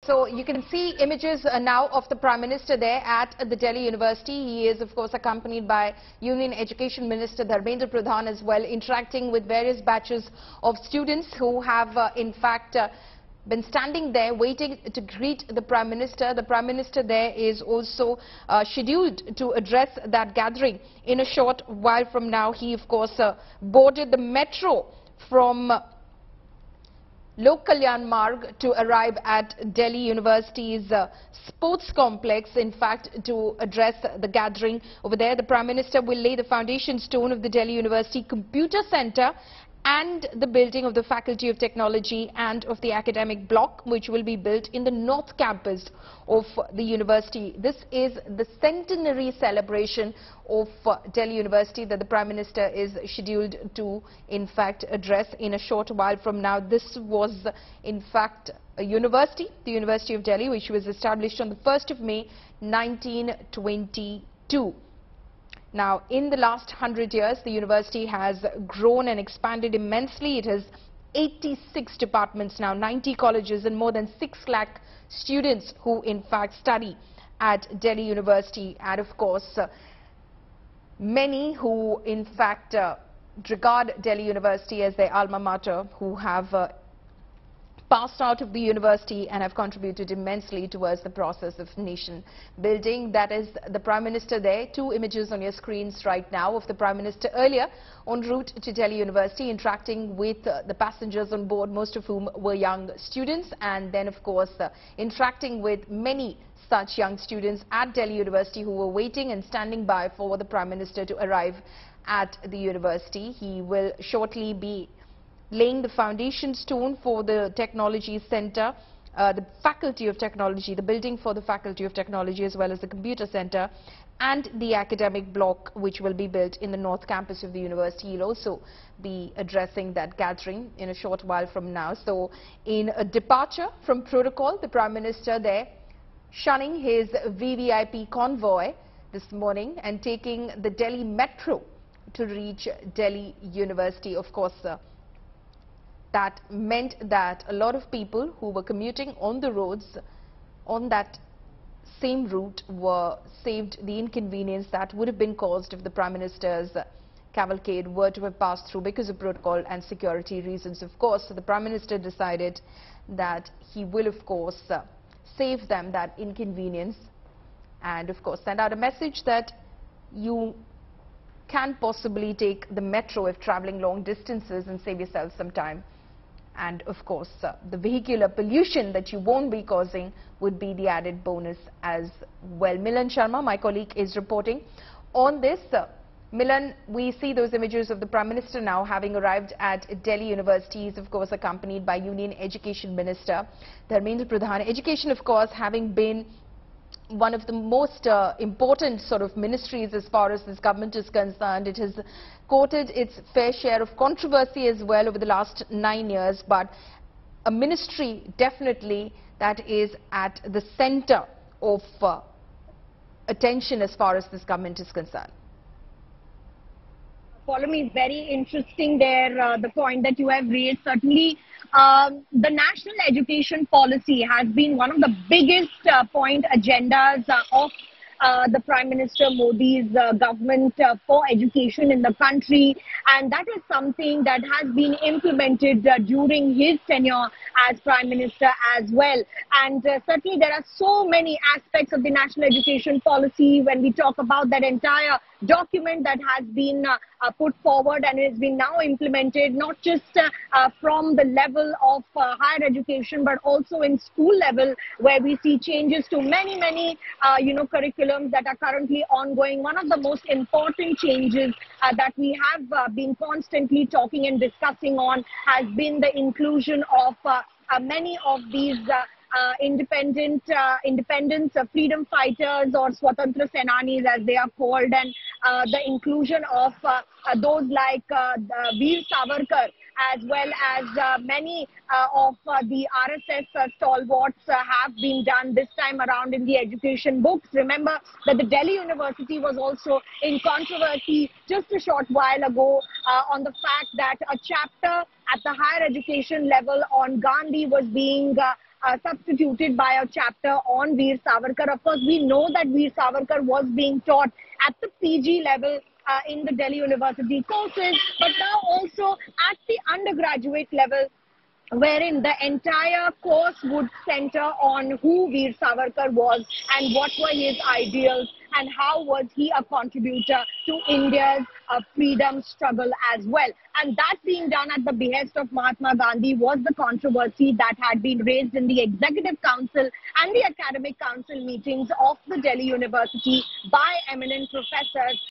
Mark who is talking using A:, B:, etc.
A: So you can see images now of the Prime Minister there at the Delhi University. He is of course accompanied by Union Education Minister Narendra Modi as well, interacting with various batches of students who have in fact been standing there waiting to greet the Prime Minister. The Prime Minister there is also scheduled to address that gathering in a short while from now. He of course boarded the metro from Lok Kalyan Marg to arrive at Delhi University's sports complex, in fact, to address the gathering over there. The Prime Minister will lay the foundation stone of the Delhi University Computer Centre and the building of the Faculty of Technology and of the academic block, which will be built in the North Campus of the university. This is the centenary celebration of Delhi University that the Prime Minister is scheduled to, in fact, address in a short while from now. This was, in fact, a university, the University of Delhi, which was established on the 1st of May, 1922. Now, in the last 100 years, the university has grown and expanded immensely. It has 86 departments now, 90 colleges and more than 6 lakh students who in fact study at Delhi University. And of course, many who in fact regard Delhi University as their alma mater, who have passed out of the university and have contributed immensely towards the process of nation building. That is the Prime Minister there. Two images on your screens right now of the Prime Minister earlier en route to Delhi University, interacting with the passengers on board, most of whom were young students, and then of course interacting with many such young students at Delhi University who were waiting and standing by for the Prime Minister to arrive at the university. He will shortly be laying the foundation stone for the technology center, the Faculty of Technology, the building for the Faculty of Technology, as well as the computer center and the academic block, which will be built in the North Campus of the university. He'll also be addressing that gathering in a short while from now. So in a departure from protocol, the Prime Minister there shunning his VVIP convoy this morning and taking the Delhi Metro to reach Delhi University. Of course, that meant that a lot of people who were commuting on the roads on that same route were saved the inconvenience that would have been caused if the Prime Minister's cavalcade were to have passed through because of protocol and security reasons. Of course, so the Prime Minister decided that he will, of course, save them that inconvenience and, of course, send out a message that you can possibly take the metro if traveling long distances and save yourself some time. And of course, the vehicular pollution that you won't be causing would be the added bonus as well. Milan Sharma, my colleague, is reporting on this. Milan, we see those images of the Prime Minister now having arrived at Delhi University. He is of course accompanied by Union Education Minister Narendra Modi. Education, of course, having been one of the most important sort of ministries as far as this government is concerned. It has courted its fair share of controversy as well over the last 9 years, but a ministry definitely that is at the center of attention as far as this government is concerned.
B: Follow me is very interesting there, the point that you have raised. Certainly, the national education policy has been one of the biggest point agendas of the Prime Minister Modi's government for education in the country, and that is something that has been implemented during his tenure as Prime Minister as well. And certainly there are so many aspects of the national education policy when we talk about that entire document that has been put forward and has been now implemented, not just from the level of higher education, but also in school level, where we see changes to many curriculums that are currently ongoing. One of the most important changes that we have been constantly talking and discussing on has been the inclusion of many of these independence freedom fighters, or Swatantra Senanis as they are called, and the inclusion of those like Veer Savarkar, as well as many of the RSS stalwarts have been done this time around in the education books. Remember that the Delhi University was also in controversy just a short while ago on the fact that a chapter at the higher education level on Gandhi was being substituted by a chapter on Veer Savarkar. Of course, we know that Veer Savarkar was being taught at the PG level in the Delhi University courses, but now also at the undergraduate level, wherein the entire course would center on who Veer Savarkar was and what were his ideals and how was he a contributor to India's freedom struggle as well. And that being done at the behest of Mahatma Gandhi was the controversy that had been raised in the Executive Council and the Academic Council meetings of the Delhi University by eminent professors